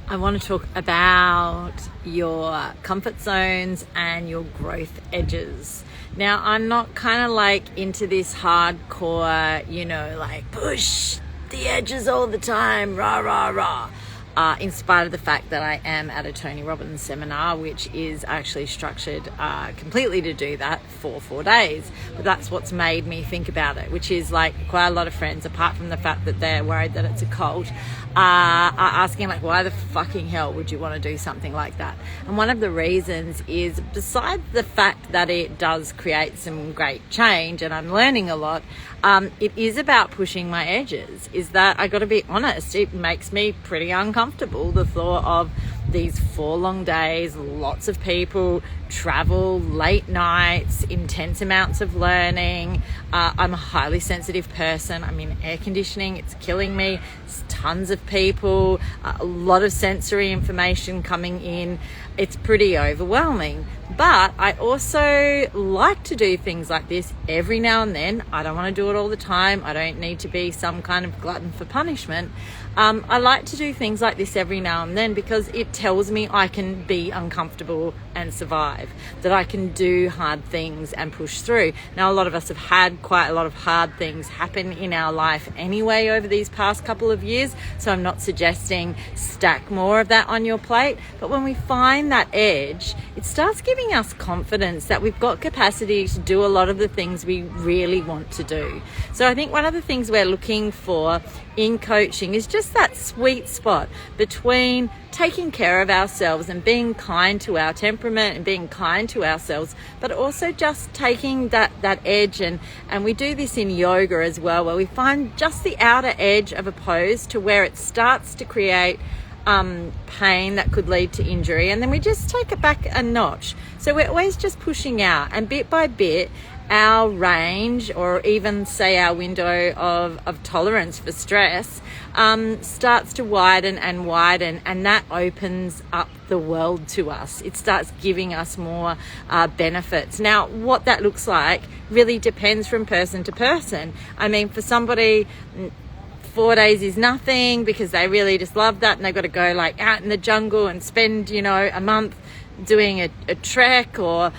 I want to talk about your comfort zones and your growth edges. Now, I'm not kind of like into this hardcore, like push the edges all the time, rah, rah, rah. In spite of the fact that I am at a Tony Robbins seminar, which is actually structured completely to do that for 4 days. But that's what's made me think about it, which is like quite a lot of friends, apart from the fact that they're worried that it's a cult, are asking like, why the fucking hell would you want to do something like that? And one of the reasons is, besides the fact that it does create some great change and I'm learning a lot, it is about pushing my edges. Is that, I got to be honest, it makes me pretty uncomfortable, the thought of these 4 long days, lots of people, travel, late nights, intense amounts of learning. I'm a highly sensitive person. I'm in air conditioning, it's killing me. It's tons of people, a lot of sensory information coming in. It's pretty overwhelming. But I also like to do things like this every now and then. I don't want to do it all the time. I don't need to be some kind of glutton for punishment. I like to do things like this every now and then because it tells me I can be uncomfortable and survive, that I can do hard things and push through. Now, a lot of us have had quite a lot of hard things happen in our life anyway over these past couple of years, so I'm not suggesting stack more of that on your plate. But when we find that edge, it starts giving us confidence that we've got capacity to do a lot of the things we really want to do. So I think one of the things we're looking for in coaching is just that sweet spot between taking care of ourselves and being kind to our temperament and being kind to ourselves, but also just taking that edge. And we do this in yoga as well, where we find just the outer edge of a pose to where it starts to create pain that could lead to injury, and then we just take it back a notch. So we're always just pushing out, and bit by bit our range, or even say our window of tolerance for stress, starts to widen and widen, and that opens up the world to us. It starts giving us more benefits. Now, what that looks like really depends from person to person. I mean, for somebody, 4 days is nothing because they really just love that, and they've got to go like out in the jungle and spend, a month doing a trek or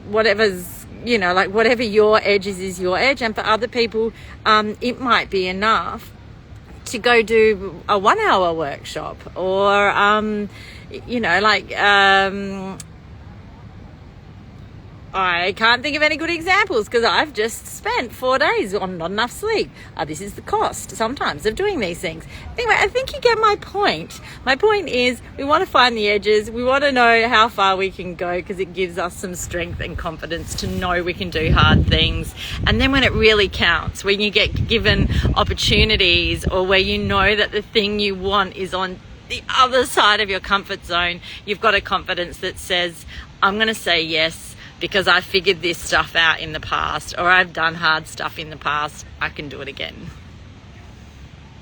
whatever's, like whatever your edge is your edge. And for other people, it might be enough to go do a 1 hour workshop or, I can't think of any good examples because I've just spent 4 days on not enough sleep. This is the cost sometimes of doing these things. Anyway, I think you get my point. My point is we want to find the edges. We want to know how far we can go because it gives us some strength and confidence to know we can do hard things. And then when it really counts, when you get given opportunities or where you know that the thing you want is on the other side of your comfort zone, you've got a confidence that says, I'm going to say yes, because I figured this stuff out in the past, or I've done hard stuff in the past, I can do it again.